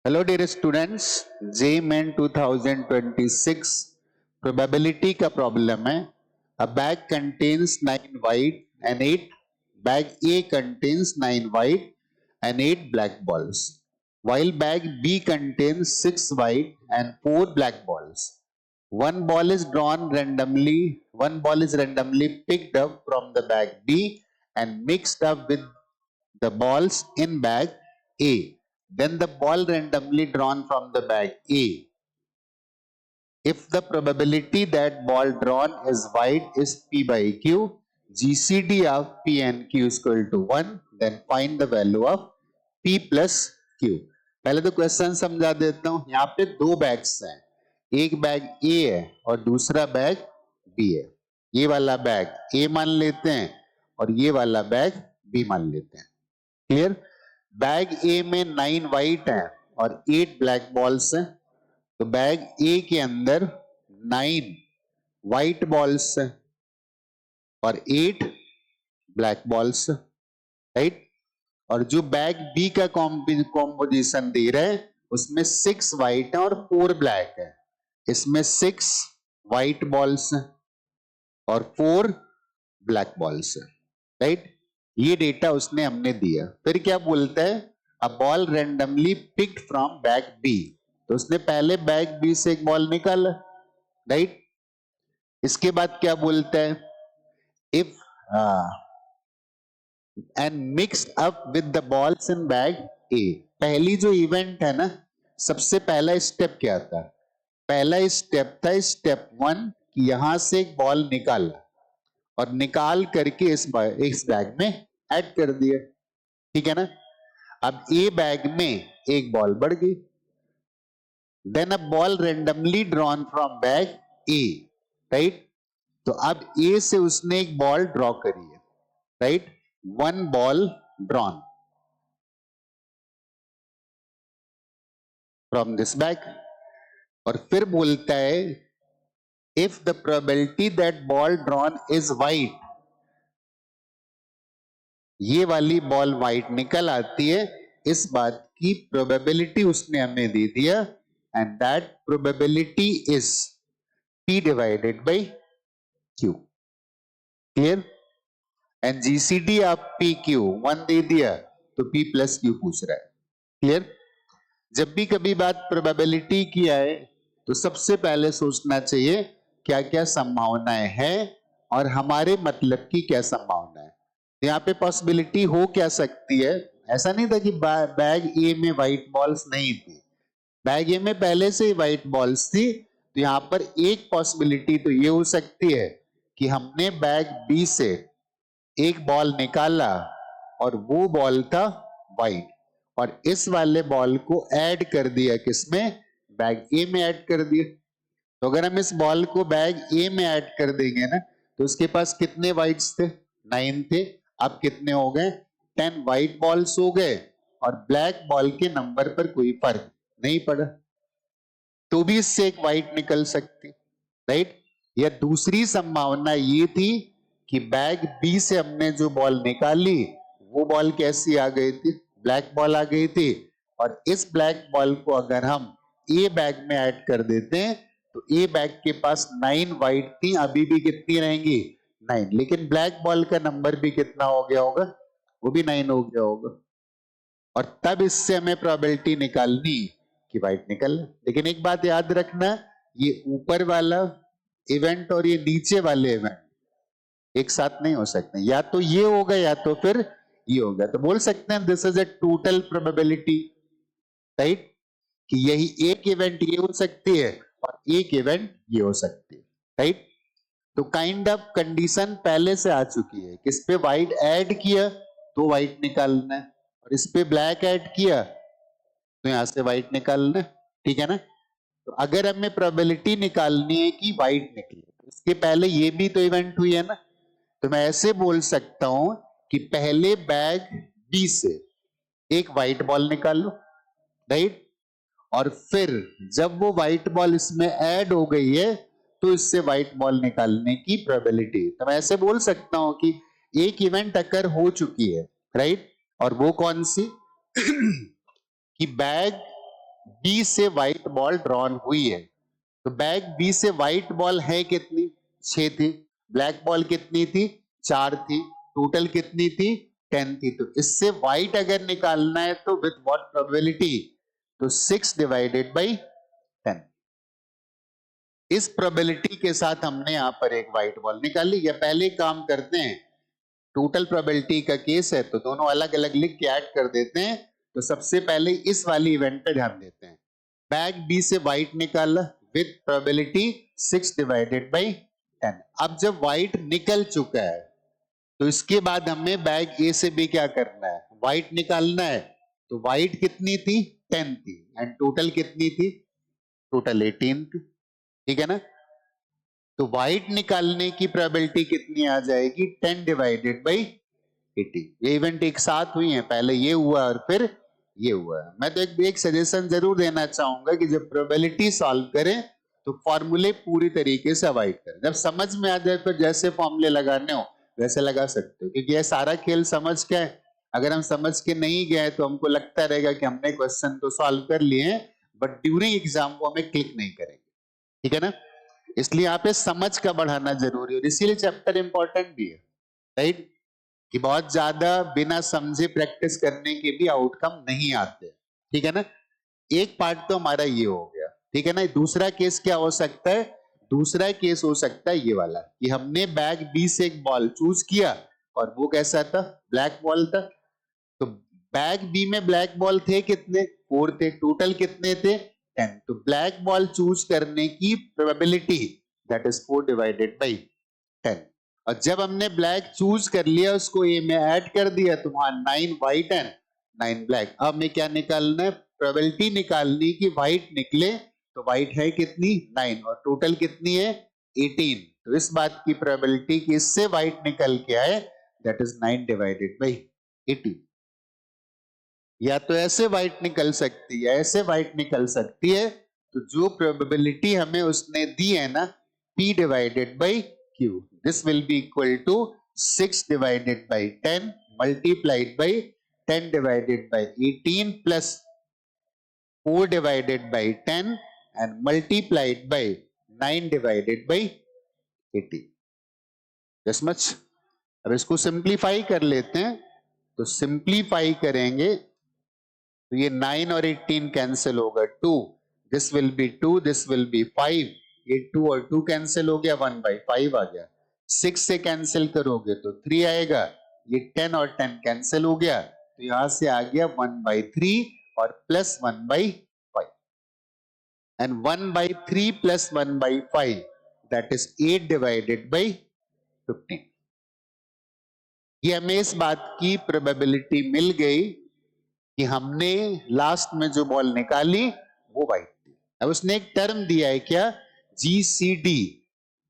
Hello dear students, JMN 2026 probability का problem है. A bag contains 9 white and 8 bag A contains 9 white and 8 black balls, while bag B contains 6 white and 4 black balls. One ball is randomly picked up from the bag B and mixed up with the balls in bag A. Then the ball randomly drawn from the bag A. If the probability that ball drawn is white is P by Q, GCD of P and Q is equal to 1, then find the value of P plus Q. पहले तो question समझा देता हूं. यहाँ पे दो bags हैं, एक बैग A है और दूसरा बैग B है. ये वाला बैग A मान लेते हैं और ये वाला बैग B मान लेते हैं. क्लियर? बैग ए में 9 व्हाइट है और 8 ब्लैक बॉल्स हैं. तो बैग ए के अंदर 9 व्हाइट बॉल्स हैं और 8 ब्लैक बॉल्स, राइट. और जो बैग बी का कॉम्पोजिशन दे रहे हैं उसमें 6 व्हाइट है और 4 ब्लैक है. इसमें 6 व्हाइट बॉल्स हैं और 4 ब्लैक बॉल्स हैं, राइट. ये डेटा उसने हमने दिया. फिर क्या बोलता है? A ball randomly picked from bag B. तो उसने पहले बैग बी से एक बॉल निकाला, राइट. इसके बाद क्या बोलता है? If and mix up with the balls in bag A. पहली जो इवेंट है ना, सबसे पहला स्टेप क्या था? पहला स्टेप था स्टेप 1 कि यहां से एक बॉल निकाला और निकाल करके इस बैग में ऐड कर दिया. ठीक है ना. अब ए बैग में एक बॉल बढ़ गई. Then a ball randomly drawn from bag A, right. तो अब ए से उसने एक बॉल ड्रॉ करी है, right. One ball drawn from this bag. और फिर बोलता है if the probability that ball drawn is white, ये वाली बॉल व्हाइट निकल आती है, इस बात की प्रोबेबिलिटी उसने हमें दे दिया. And that probability is P divided by Q. Clear? And GCD आप PQ 1 दे दिया तो P प्लस Q पूछ रहा है. क्लियर? जब भी कभी बात प्रोबेबिलिटी की आए तो सबसे पहले सोचना चाहिए क्या क्या संभावनाएं हैं और हमारे मतलब की क्या संभावना है. यहाँ पे पॉसिबिलिटी हो क्या सकती है? ऐसा नहीं था कि बैग ए में व्हाइट बॉल्स नहीं थी. बैग ए में पहले से ही व्हाइट बॉल्स थी. तो यहाँ पर एक पॉसिबिलिटी तो ये हो सकती है कि हमने बैग बी से एक बॉल निकाला और वो बॉल था व्हाइट और इस वाले बॉल को ऐड कर दिया किसमें? बैग ए में ऐड कर दिया. तो अगर हम इस बॉल को बैग ए में ऐड कर देंगे ना, तो उसके पास कितने व्हाइट्स थे? 9 थे. अब कितने हो गए? 10 व्हाइट बॉल्स हो गए और ब्लैक बॉल के नंबर पर कोई फर्क नहीं पड़ा. तो भी इससे एक व्हाइट निकल सकती, राइट. या दूसरी संभावना ये थी कि बैग बी से हमने जो बॉल निकाली वो बॉल कैसी आ गई थी? ब्लैक बॉल आ गई थी. और इस ब्लैक बॉल को अगर हम ए बैग में ऐड कर देते हैं तो ए बैग के पास 9 व्हाइट थी, अभी भी कितनी रहेंगी? 9. लेकिन ब्लैक बॉल का नंबर भी कितना हो गया होगा? वो भी 9 हो गया होगा. और तब इससे हमें प्रोबेबिलिटी निकालनी कि व्हाइट निकल. लेकिन एक बात याद रखना, ये ऊपर वाला इवेंट और ये नीचे वाले इवेंट एक साथ नहीं हो सकते. या तो ये होगा या तो फिर ये होगा. तो बोल सकते हैं this is a total probability, right. कि यही एक इवेंट ये हो सकती है और एक इवेंट ये हो सकती है, राइट. तो काइंड ऑफ कंडीशन पहले से आ चुकी है. किस पे व्हाइट ऐड किया तो व्हाइट निकालना है और इस पे ब्लैक ऐड किया तो यहां से व्हाइट निकालना है. ठीक है ना. तो अगर हमें प्रोबेबिलिटी निकालनी है कि व्हाइट निकले, इसके पहले ये भी तो इवेंट हुई है ना. तो मैं ऐसे बोल सकता हूं कि पहले बैग बी से एक व्हाइट बॉल निकाल लो, राइट. और फिर जब वो व्हाइट बॉल इसमें ऐड हो गई है तो इससे व्हाइट बॉल निकालने की प्रोबेबिलिटी. तो मैं ऐसे बोल सकता हूं कि एक इवेंट अकर हो चुकी है, राइट. और वो कौन सी? कि बैग बी से व्हाइट बॉल ड्रॉन हुई है, तो बैग बी से व्हाइट बॉल है कितनी? 6 थी। ब्लैक बॉल कितनी थी? 4 थी। टोटल कितनी थी? 10 थी। तो इससे व्हाइट अगर निकालना है तो विथ व्हाट प्रोबेबिलिटी? तो 6 डिवाइडेड बाई 10। इस प्रोबेबिलिटी के साथ हमने यहां पर एक व्हाइट बॉल निकाली। या पहले काम करते हैं, टोटल प्रोबेबिलिटी का केस है तो दोनों अलग अलग लिख के ऐड कर देते हैं। तो सबसे पहले इस वाली इवेंट पे ध्यान देते हैं। बैग बी से व्हाइट निकाला विथ प्रोबेबिलिटी 6 डिवाइडेड बाई 10। अब जब व्हाइट निकल चुका है तो इसके बाद हमें बैग ए से भी क्या करना है? व्हाइट निकालना है। तो व्हाइट कितनी थी? 10 थी। एंड टोटल कितनी थी? टोटल 18 थी। ठीक है ना? तो व्हाइट निकालने की प्रोबेबिलिटी कितनी आ जाएगी? 10 डिवाइडेड बाई 80। ये इवेंट एक साथ हुई है, पहले ये हुआ और फिर ये हुआ। मैं तो एक सजेशन जरूर देना चाहूंगा कि जब प्रोबेबिलिटी सॉल्व करें तो फॉर्मूले पूरी तरीके से अवॉइड करें। जब समझ में आ जाए तो जैसे फॉर्मूले लगाने हो वैसे लगा सकते हो, क्योंकि ये सारा खेल समझ के है। अगर हम समझ के नहीं गए तो हमको लगता रहेगा कि हमने क्वेश्चन तो सॉल्व कर लिए, बट ड्यूरिंग एग्जाम वो हमें क्लिक नहीं करेंगे। ठीक है ना? इसलिए यहाँ पे समझ का बढ़ाना जरूरी है, इसीलिए चैप्टर इंपॉर्टेंट भी है, राइट? कि बहुत ज्यादा बिना समझे प्रैक्टिस करने के भी आउटकम नहीं आते। ठीक है ना? एक पार्ट तो हमारा ये हो गया। ठीक है ना? दूसरा केस क्या हो सकता है? दूसरा केस हो सकता है ये वाला कि हमने बैग बी से एक बॉल चूज किया और वो कैसा था? ब्लैक बॉल था। तो बैग बी में ब्लैक बॉल थे कितने? 4 थे। टोटल कितने थे? 10। तो ब्लैक बॉल चूज करने की probability that is 4 divided by 10। और जब हमने ब्लैक चूज कर लिया उसको ए में ऐड कर दिया तो वहां 9 व्हाइट एंड 9 ब्लैक। अब हमें क्या निकालना है? प्रोबेबिलिटी निकालनी कि व्हाइट निकले। तो व्हाइट है कितनी? 9। और टोटल कितनी है? 18। तो इस बात की प्रोबेबिलिटी कि इससे व्हाइट निकल के आए दैट इज 9 डिवाइडेड बाई 18। या तो ऐसे व्हाइट निकल सकती है, ऐसे व्हाइट निकल सकती है। तो जो प्रोबेबिलिटी हमें उसने दी है ना, P divided by Q, this will be equal to 6 divided by 10 multiplied by 10 divided by 18 plus 4 divided by 10 and multiplied by 9 divided by 18। This much. अब इसको सिंप्लीफाई कर लेते हैं। तो सिंप्लीफाई करेंगे तो ये 9 और 18 कैंसिल होगा, 2, this will B 2, this will B 5, ये 2 और 2 कैंसिल हो गया, 1/5 आ गया। 6 से कैंसिल करोगे तो 3 आएगा, ये 10 और 10 कैंसिल हो गया तो यहां से आ गया 1/3 और plus 1/5 and 1/3 plus 1/5 that is 8 divided by 15। ये हमें इस बात की प्रोबेबिलिटी मिल गई कि हमने लास्ट में जो बॉल निकाली वो व्हाइट थी। अब उसने एक टर्म दिया है क्या? जीसीडी।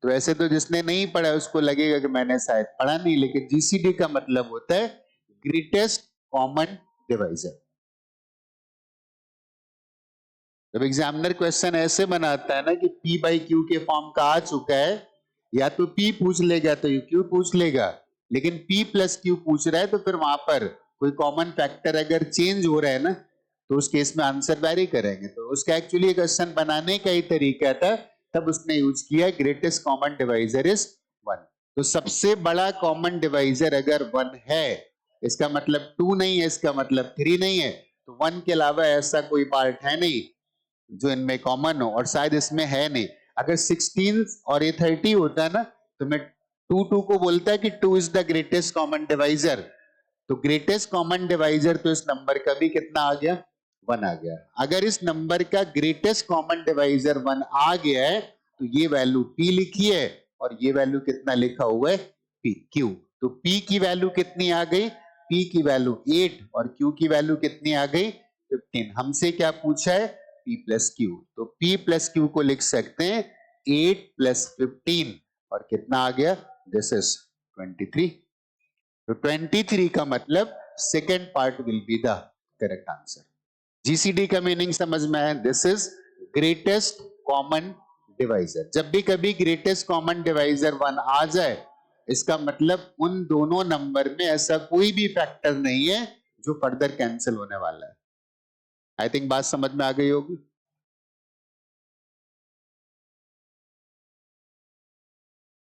तो ऐसे तो जिसने नहीं पढ़ा उसको लगेगा कि मैंने शायद पढ़ा नहीं, लेकिन जीसीडी का मतलब होता है ग्रेटेस्ट कॉमन डिवाइजर। जब एग्जामिनर क्वेश्चन ऐसे बनाता है ना कि P बाई क्यू के फॉर्म का आ चुका है, या तो P पूछ लेगा तो Q पूछ लेगा, लेकिन P प्लस Q पूछ रहा है तो फिर वहां पर कोई कॉमन फैक्टर अगर चेंज हो रहा है ना तो उस केस में आंसर वेरी करेंगे। तो उसका एक्चुअली क्वेश्चन बनाने का ही तरीका था, तब उसने यूज किया ग्रेटेस्ट कॉमन डिवाइजर इज 1। तो सबसे बड़ा कॉमन डिवाइजर अगर 1 है, इसका मतलब 2 नहीं है, इसका मतलब 3 नहीं है, तो 1 के अलावा ऐसा कोई पार्ट है नहीं जो इनमें कॉमन हो, और शायद इसमें है नहीं। अगर 16 और ये 30 होता है ना तो मैं 2 को बोलता है कि 2 is the greatest common divisor. तो ग्रेटेस्ट कॉमन डिवाइजर तो इस नंबर का भी कितना आ गया? 1 आ गया। अगर इस नंबर का ग्रेटेस्ट कॉमन डिवाइजर 1 आ गया है तो ये वैल्यू P लिखी है और ये वैल्यू कितना लिखा हुआ है? P Q। तो P की वैल्यू कितनी आ गई? P की वैल्यू 8 और Q की वैल्यू कितनी आ गई? 15। हमसे क्या पूछा है? P plus Q। तो P प्लस Q को लिख सकते हैं 8 प्लस 15 और कितना आ गया? This is 23। तो 23 का मतलब second part will be the correct answer. GCD का मीनिंग समझ में आया? This is greatest common divisor. जब भी कभी ग्रेटेस्ट कॉमन डिवाइजर 1 आ जाए, इसका मतलब उन दोनों नंबर में ऐसा कोई भी फैक्टर नहीं है जो फर्दर कैंसिल होने वाला है। आई थिंक बात समझ में आ गई होगी।